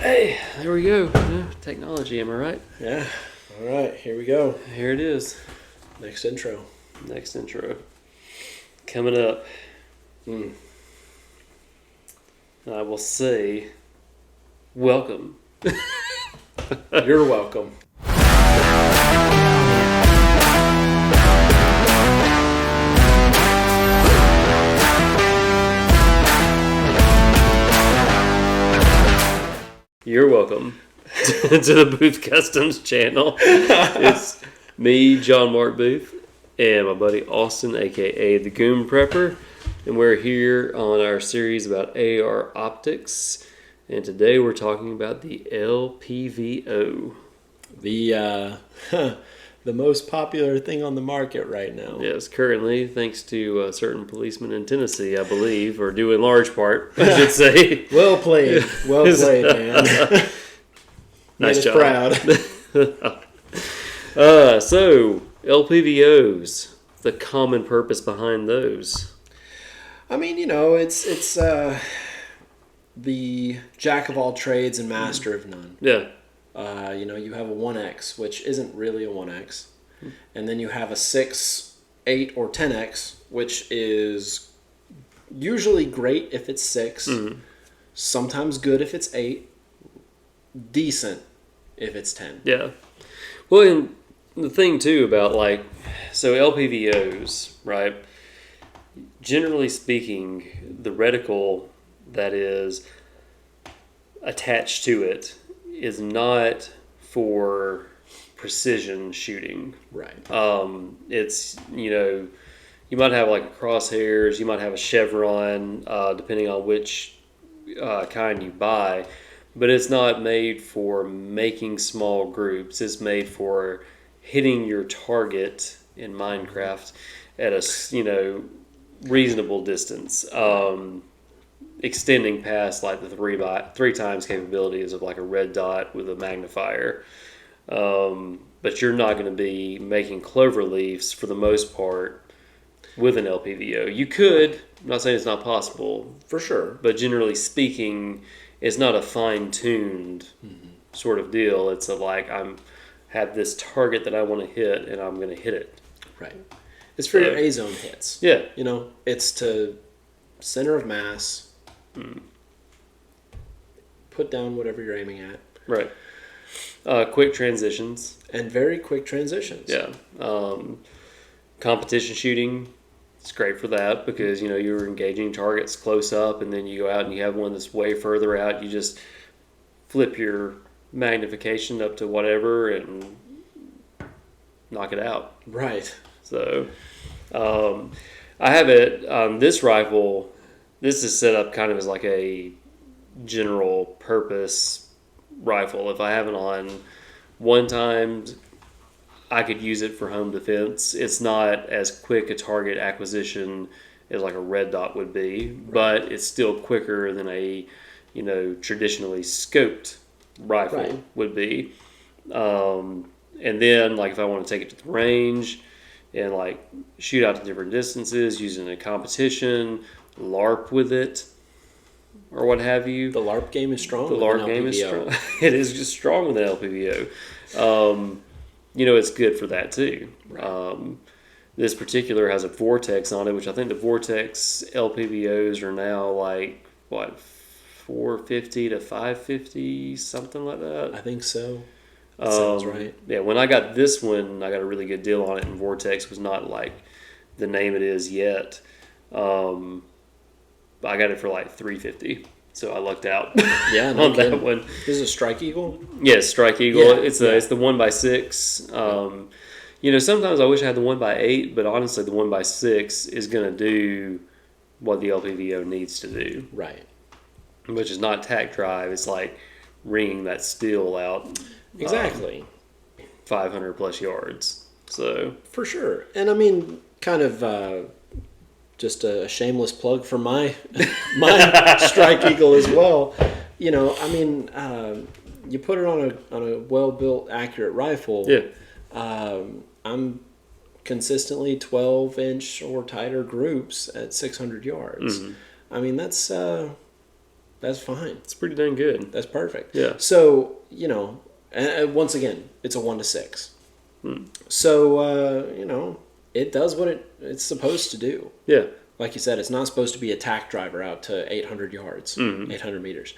Hey, there we go. Yeah, technology, am I right? Yeah. All right, here we go. Here it is. Next intro. Next intro. Coming up. I will say, welcome. You're welcome. You're welcome to the Booth Customs channel. It's me, John Mark Booth, and my buddy Austin, aka the Goon Prepper, and we're here on our series about AR optics. And today we're talking about the LPVO. The most popular thing on the market right now. Yes, currently, thanks to certain policemen in Tennessee, I believe, or due in large part, I should say. Well played. Well played, man. Nice job. Proud. So, LPVOs, the common purpose behind those. I mean, it's the jack of all trades and master of none. Yeah. You have a 1X, which isn't really a 1X. And then you have a 6, 8, or 10X, which is usually great if it's 6, sometimes good if it's 8, decent if it's 10. Yeah. Well, and the thing, too, about, so LPVOs, right? Generally speaking, the reticle that is attached to it is not for precision shooting. Right. It's, you might have crosshairs, you might have a chevron, depending on which kind you buy, but it's not made for making small groups. It's made for hitting your target in Minecraft at a, reasonable distance. Extending past the three times capabilities of a red dot with a magnifier. But you're not going to be making clover leaves for the most part with an LPVO. You could, I'm not saying it's not possible. For sure. But generally speaking, it's not a fine-tuned sort of deal. It's I have this target that I want to hit and I'm going to hit it. Right. It's for your A-zone hits. Yeah. It's to center of mass. Put down whatever you're aiming at. Right. Quick transitions. And very quick transitions. Yeah. Competition shooting, it's great for that because, you're engaging targets close up and then you go out and you have one that's way further out. You just flip your magnification up to whatever and knock it out. Right. So I have it on this rifle. This is set up kind of as a general purpose rifle. If I have it on one time, I could use it for home defense. It's not as quick a target acquisition as a red dot would be, but it's still quicker than a, traditionally scoped rifle would be. And then if I want to take it to the range and shoot out to different distances using a competition, LARP with it, or what have you. The LARP game is strong. The LARP game is strong. It is just strong with an LPVO. It's good for that too. Right. This particular has a vortex on it, which I think the vortex LPVOs are now 450 to 550, something like that. I think so. That sounds right. Yeah, when I got this one, I got a really good deal on it, and vortex was not the name it is yet. I got it for $350, so I lucked out. Yeah, on that one. This is a Strike Eagle. Yes, Strike Eagle. Yeah, it's the 1x6. Sometimes I wish I had the 1x8, but honestly, the 1x6 is going to do what the LPVO needs to do. Right. Which is not tack drive. It's ringing that steel out. Exactly. 500 plus yards. So for sure, and I mean, kind of. Just a shameless plug for my Strike Eagle as well. You put it on a well built, accurate rifle. Yeah. I'm consistently 12-inch or tighter groups at 600 yards. I mean, that's That's fine. It's pretty dang good. That's perfect. Yeah. So, and once again, it's a 1 to 6. So, it does what it's supposed to do. Yeah. Like you said, it's not supposed to be a tack driver out to 800 yards, 800 meters.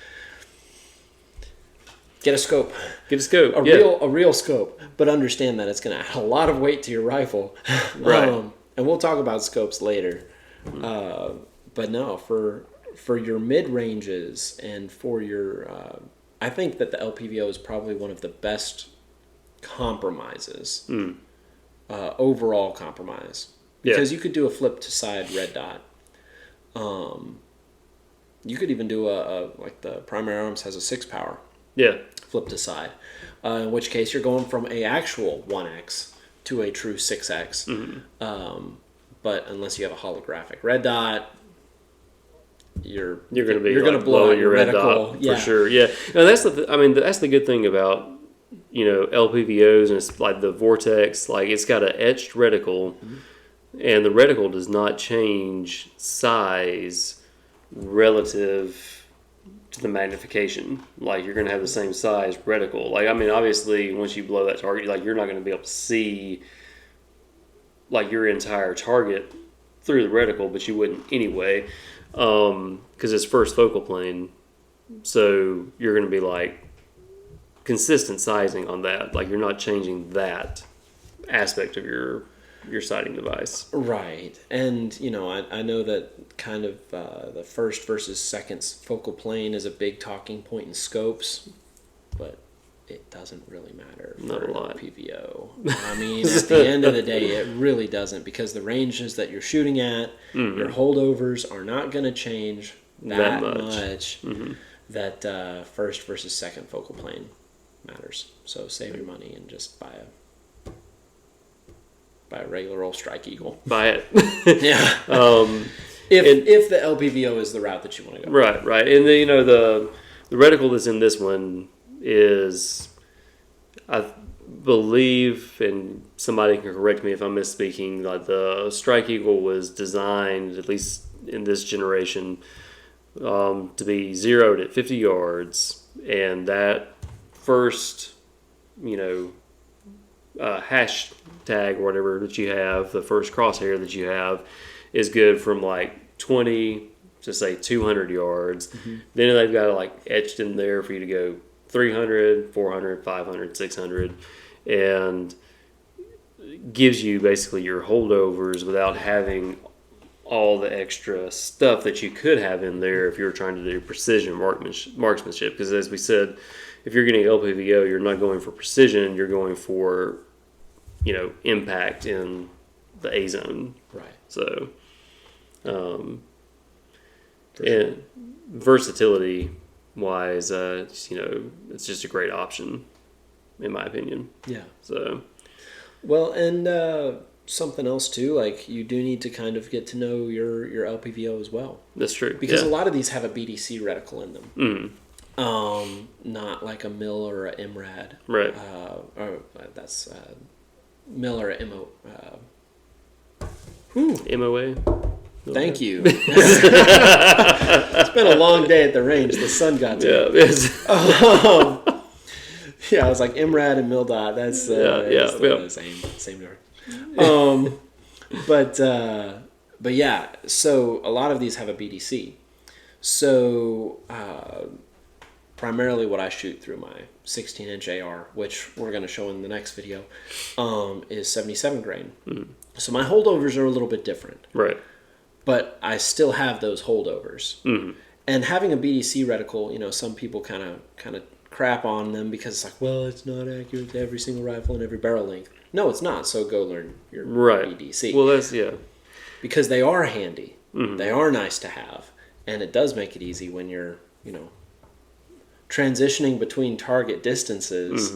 Get a scope. Get a scope. A real scope. But understand that it's going to add a lot of weight to your rifle. Right. And we'll talk about scopes later. But no, for your mid ranges and for your, I think that the LPVO is probably one of the best compromises, overall compromise, because you could do a flip to side red dot. You could even do like the Primary Arms has a 6 power. Yeah. Flip to side, in which case you're going from a actual 1x to a true 6x. But unless you have a holographic red dot, you're going to blow out your red dot for sure. Yeah, no, that's that's the good thing about LPVOs, and it's like the Vortex. Like, it's got an etched reticle, and the reticle does not change size relative to the magnification. Like, you're going to have the same size reticle. Like, obviously, once you blow that target, like, you're not going to be able to see like your entire target through the reticle, but you wouldn't anyway, because it's first focal plane. So you're going to be like consistent sizing on that. Like, you're not changing that aspect of your sighting device. Right. And, I know that kind of the first versus second focal plane is a big talking point in scopes, but it doesn't really matter for Not a lot. LPVO. At the end of the day, it really doesn't, because the ranges that you're shooting at, your holdovers are not going to change that much. That first versus second focal plane matters. So save your money and just buy a regular old Strike Eagle. Buy it. Yeah. If the LPVO is the route that you want to go. Right. And the reticle that's in this one is, I believe, and somebody can correct me if I'm misspeaking, like the Strike Eagle was designed, at least in this generation, to be zeroed at 50 yards, and that first, hashtag or whatever that you have, the first crosshair that you have, is good from like 20 to say 200 yards. Then they've got it like etched in there for you to go 300, 400, 500, 600, and gives you basically your holdovers without having all the extra stuff that you could have in there if you were trying to do precision marksmanship. Because as we said, if you're getting LPVO, you're not going for precision, you're going for, impact in the A zone. Right. So, and versatility wise, it's just a great option, in my opinion. Yeah. So, well, and something else too, like, you do need to kind of get to know your LPVO as well. That's true. Because a lot of these have a BDC reticle in them. Not like a MIL or a MRAD. Right. Or that's MIL or a MO. MOA. Thank you. It's been a long day at the range. The sun got to me. Yeah, I was like MRAD and MILDOT. That's the same number. But yeah. So a lot of these have a BDC. So primarily, what I shoot through my 16-inch AR, which we're going to show in the next video, is 77 grain. So my holdovers are a little bit different. Right. But I still have those holdovers. And having a BDC reticle, some people kind of crap on them because it's like, well, it's not accurate to every single rifle and every barrel length. No, it's not. So go learn your BDC. Well, that's, because they are handy. They are nice to have. And it does make it easy when you're, transitioning between target distances,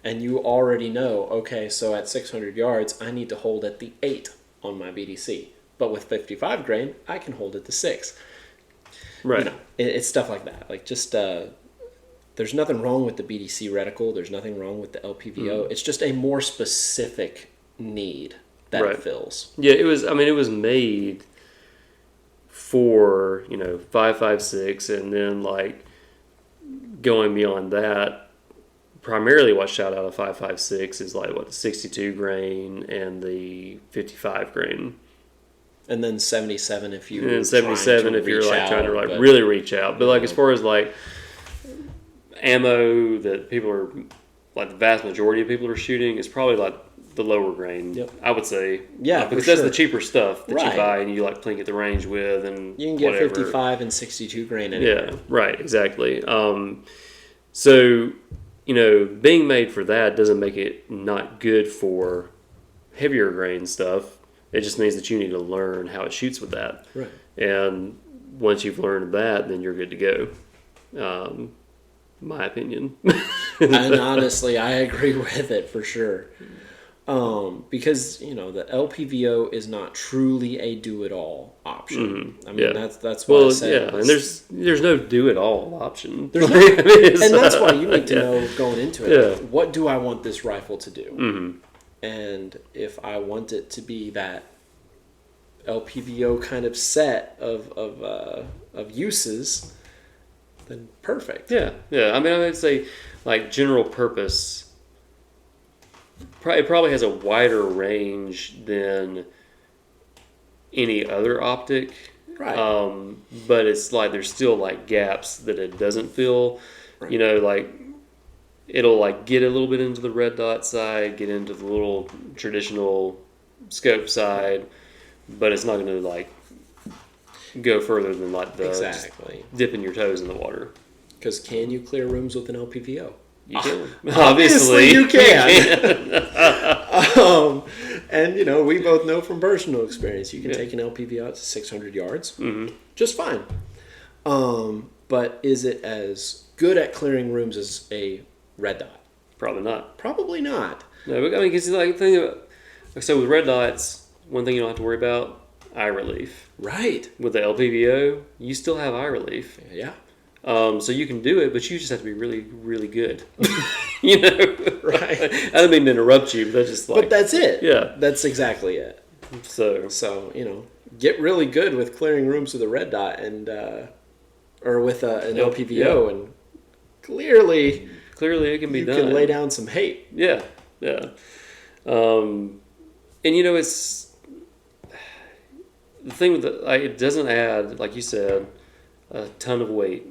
and you already know, okay, so at 600 yards, I need to hold at the 8 on my BDC. But with 55 grain, I can hold at the 6. Right. It's stuff like that. Like, just, there's nothing wrong with the BDC reticle. There's nothing wrong with the LPVO. It's just a more specific need that it fills. Yeah, it was made for 5.56, and then like going beyond that, primarily what shot out of 5.56 is like what the 62 grain and the 55 grain. And then 77 if you and 77 if you're like trying to like but, really reach out. But like as far as like ammo that people are like the vast majority of people are shooting is probably like the lower grain. Yep. I would say. Yeah, because for that's sure. the cheaper stuff that Right. you buy and you like plink at the range with and you can get whatever. 55 and 62 grain anywhere. Yeah, right, exactly. So being made for that doesn't make it not good for heavier grain stuff. It just means that you need to learn how it shoots with that. Right. And once you've learned that, then you're good to go. My opinion. And honestly, I agree with it for sure. Because the LPVO is not truly a do-it-all option. I mean, that's what I said. Yeah, and there's no do-it-all option. There's no, and that's why you need to know going into it. Yeah. What do I want this rifle to do? Mm-hmm. And if I want it to be that LPVO kind of set of uses, then perfect. Yeah. I mean, I would say like general purpose. It probably has a wider range than any other optic. Right. But it's like there's still like gaps that it doesn't fill. Right. Like it'll like get a little bit into the red dot side, get into the little traditional scope side, but it's not going to like go further than like the Exactly. dipping your toes in the water. Because can you clear rooms with an LPVO? You can. Obviously you can. And we both know from personal experience, you can take an LPVO out to 600 yards, just fine. But is it as good at clearing rooms as a red dot? Probably not. Probably not. No, but, I mean, because like think about, so with red dots, one thing you don't have to worry about, eye relief. Right. With the LPVO, you still have eye relief. Yeah. So you can do it, but you just have to be really, really good. Right. I don't mean to interrupt you, but that's just like. But that's it. Yeah. That's exactly it. So get really good with clearing rooms with a red dot and or with an LPVO, and clearly it can be done. You can lay down some hate. Yeah. And it's the thing with it doesn't add, like you said, a ton of weight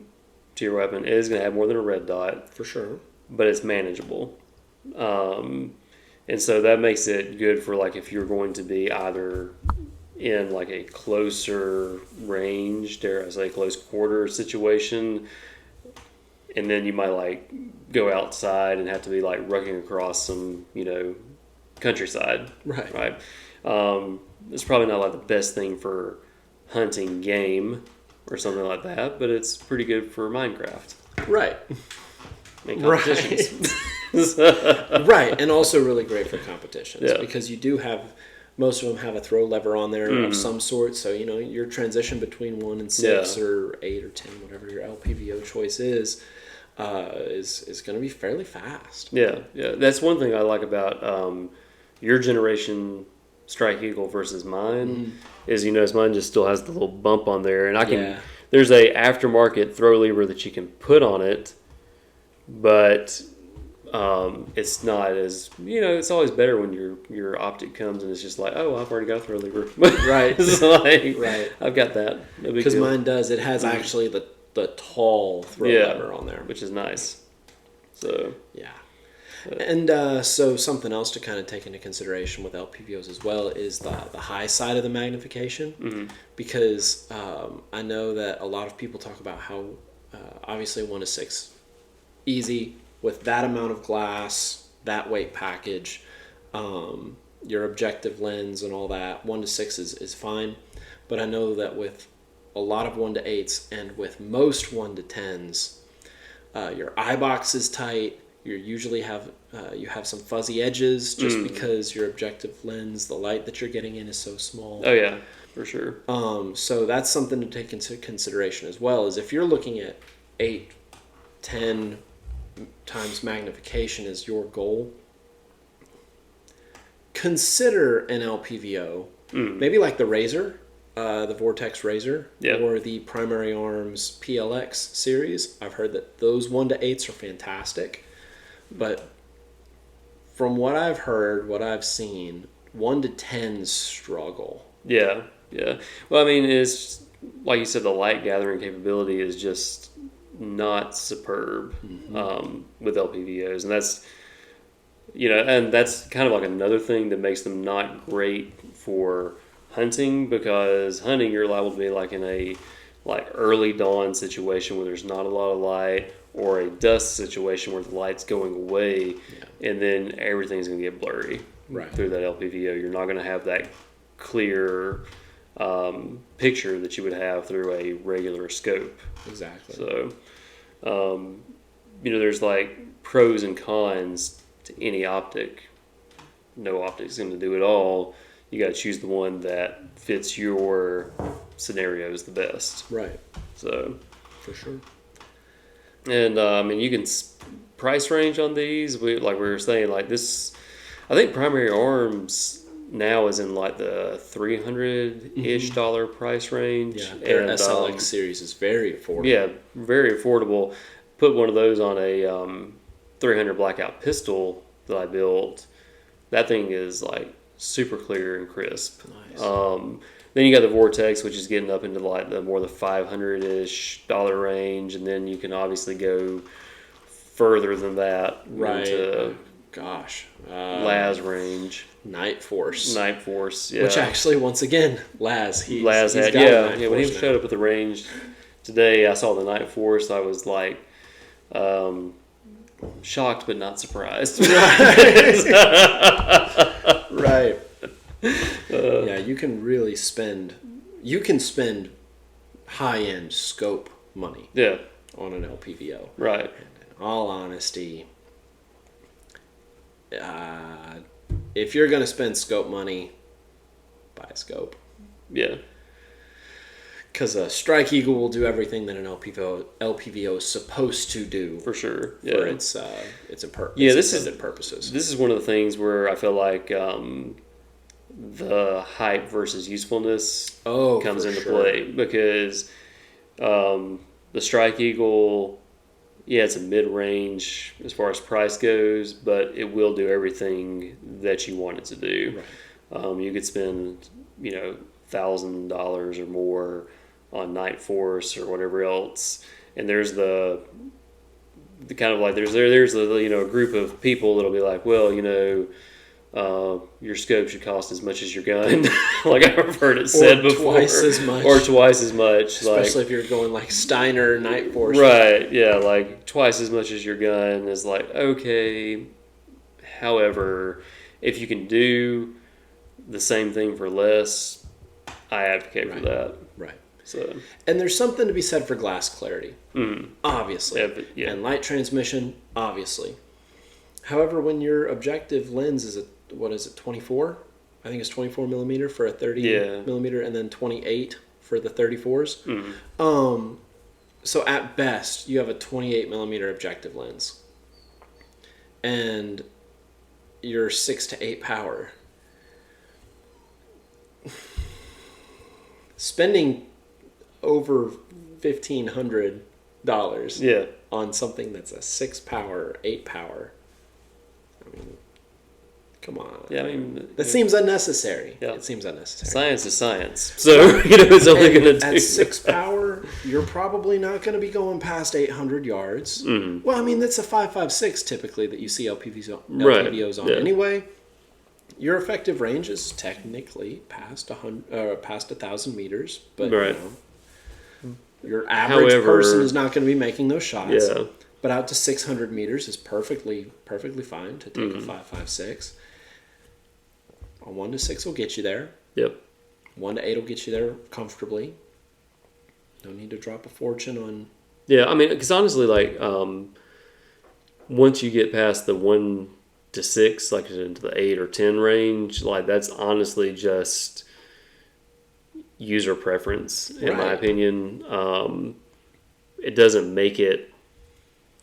to your weapon. It is going to add more than a red dot For sure. but it's manageable. And so that makes it good for like if you're going to be either in like a closer range, dare I say close quarter situation, and then you might like go outside and have to be like rucking across some, countryside. Right. It's probably not like the best thing for hunting game or something like that, but it's pretty good for Minecraft. Right. And competitions. Right, and also really great for competitions because you do have most of them have a throw lever on there of some sort. So your transition between 1 and 6 or 8 or 10, whatever your LPVO choice is going to be fairly fast. Yeah. That's one thing I like about your generation Strike Eagle versus mine is mine just still has the little bump on there, and I can. There's a aftermarket throw lever that you can put on it, but it's not as it's always better when your optic comes and it's just like, oh, I've already got a throw lever. Right. It's like, right. I've got that. No big because deal. mine does. It has actually the tall throw lever on there, which is nice. So yeah. And so something else to kind of take into consideration with LPVOs as well is the high side of the magnification, because I know that a lot of people talk about how obviously 1-6 easy with that amount of glass, that weight package, your objective lens and all that. 1-6 is fine, but I know that with a lot of 1-8s and with most 1-10s, your eye box is tight. You usually have some fuzzy edges just because your objective lens, the light that you're getting in, is so small. Oh yeah, for sure. So that's something to take into consideration as well. Is if you're looking at 8, 10 times magnification as your goal, consider an LPVO, maybe like the Razor, the Vortex Razor Yeah. or the Primary Arms PLX series. I've heard that those 1 to 8s are fantastic, but from what I've heard, what I've seen, 1 to 10s struggle. Yeah, yeah. Well, I mean, it's like you said, the light gathering capability is just not superb with LPVOs, and that's and that's kind of like another thing that makes them not great for hunting, because hunting you're liable to be like in a like early dawn situation where there's not a lot of light, or a dusk situation where the light's going away, and then everything's going to get blurry through that LPVO. You're not going to have that clear picture that you would have through a regular scope. Exactly. So, there's like pros and cons to any optic. No optic's going to do it all. You got to choose the one that fits your scenarios the best. Right. So, for sure. And you can price range on these. Like we were saying, like this, I think Primary Arms now is in like the $300-ish price range. Yeah, their SLX series is very affordable. Yeah, very affordable. Put one of those on a 300 blackout pistol that I built. That thing is like super clear and crisp. Nice. Then you got the Vortex, which is getting up into like the more the $500-ish range, and then you can obviously go further than that into Laz range. Night Force, yeah. Which actually, once again, Laz had when he showed up at the range today, I saw the Night Force. I was like shocked but not surprised. Right. Yeah, you can really spend high-end scope money on an LPVO. Right. And in all honesty, if you're going to spend scope money, buy a scope. Yeah. Because a Strike Eagle will do everything that an LPVO is supposed to do. For sure. Yeah. For its intended purposes. This is one of the things where I feel like the hype versus usefulness comes into play, because the Strike Eagle, it's a mid-range as far as price goes, but it will do everything that you want it to do. Right. You could spend $1,000 or more on Night Force or whatever else, and there's the kind of like there's a group of people that'll be like, well, your scope should cost as much as your gun. Like I've heard it said before. Or twice as much. Especially if you're going like Steiner Night Force. Right, yeah, like twice as much as your gun is like, okay. However, if you can do the same thing for less, I advocate for that. Right. So. And there's something to be said for glass clarity. Obviously. And light transmission, obviously. However, when your objective lens is 24? I think it's 24 millimeter for a 30 millimeter, and then 28 for the 34s. So at best, you have a 28 millimeter objective lens, and your 6 to 8 power. Spending over $1,500 on something that's a 6 power, 8 power. I mean, come on. Yeah, I mean, that seems unnecessary. Yeah. It seems unnecessary. Science is science. So, it's only going to do. At 6 power, you're probably not going to be going past 800 yards. Well, I mean, that's a 5.56 typically that you see LPVOs on anyway. Your effective range is technically past 1,000 meters, but your average person is not going to be making those shots. Yeah. But out to 600 meters is perfectly fine to take a 5.56. A 1 to 6 will get you there. Yep. 1 to 8 will get you there comfortably. No need to drop a fortune on. Yeah, I mean, because honestly, like, once you get past the 1 to 6, like into the 8 or 10 range, like that's honestly just user preference, in my opinion. It doesn't make it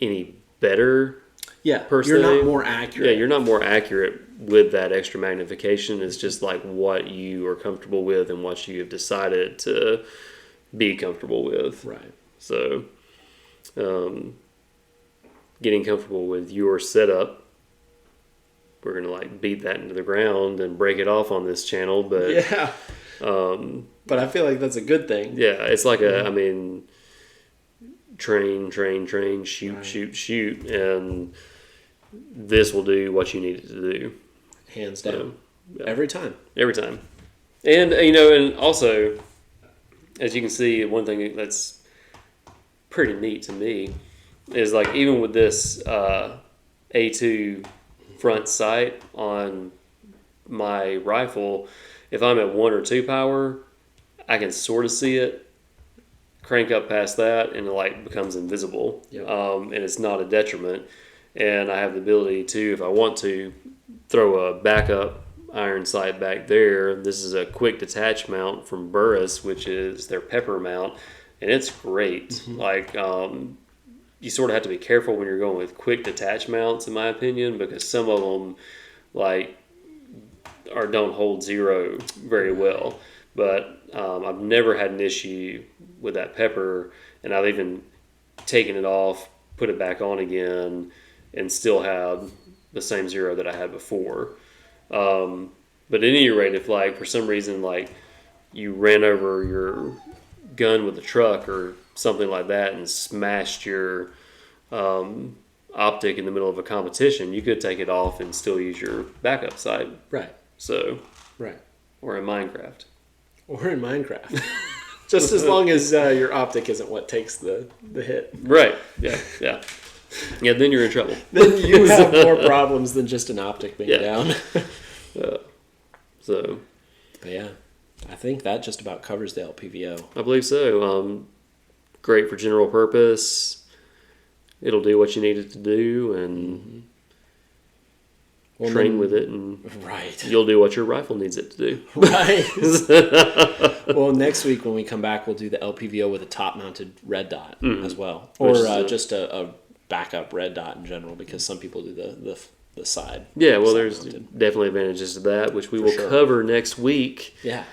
any better. Yeah, per you're se. not more accurate. Yeah, you're not more accurate with that extra magnification. It's just like what you are comfortable with and what you have decided to be comfortable with. Right. So, getting comfortable with your setup, we're gonna like beat that into the ground and break it off on this channel. But Yeah. But I feel like that's a good thing. yeah, it's like I mean, train, shoot, Right. shoot, and this will do what you need it to do. Hands down. Yeah. Every time. Every time. And, and also, as you can see, one thing that's pretty neat to me is like even with this A2 front sight on my rifle, if I'm at 1 or 2 power, I can sort of see it. Crank up past that, and the light becomes invisible. Yep. And it's not a detriment. And I have the ability to, if I want to, throw a backup iron sight back there. This is a quick detach mount from Burris, which is their pepper mount, and it's great. Mm-hmm. Like you sort of have to be careful when you're going with quick detach mounts, in my opinion, because some of them like don't hold zero very well. But I've never had an issue with that pepper, and I've even taken it off, put it back on again, and still have the same zero that I had before. But at any rate, if like for some reason like you ran over your gun with a truck or something like that and smashed your optic in the middle of a competition, you could take it off and still use your backup sight. Right. So, Right. or in Minecraft. Or in Minecraft. Just as long as your optic isn't what takes the hit. Right. Yeah. Yeah. Yeah. Then you're in trouble. Then you have more problems than just an optic being down. So. But yeah, I think that just about covers the LPVO. I believe so. Great for general purpose. It'll do what you need it to do, and train with it, and right. You'll do what your rifle needs it to do. Right. Well, next week when we come back, we'll do the LPVO with a top-mounted red dot as well, or just a backup red dot in general, because some people do the side. Yeah, well, there's definitely advantages to that, which we will cover next week. Yeah.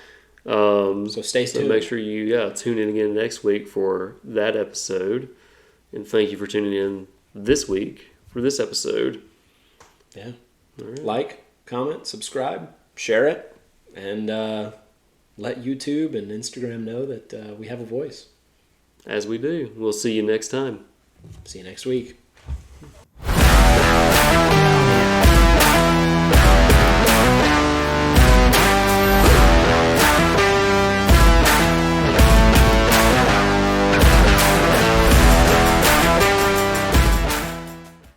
So stay tuned. So make sure you tune in again next week for that episode. And thank you for tuning in this week for this episode. Yeah. Right. Like, comment, subscribe, share it, and let YouTube and Instagram know that we have a voice. As we do. We'll see you next time. See you next week.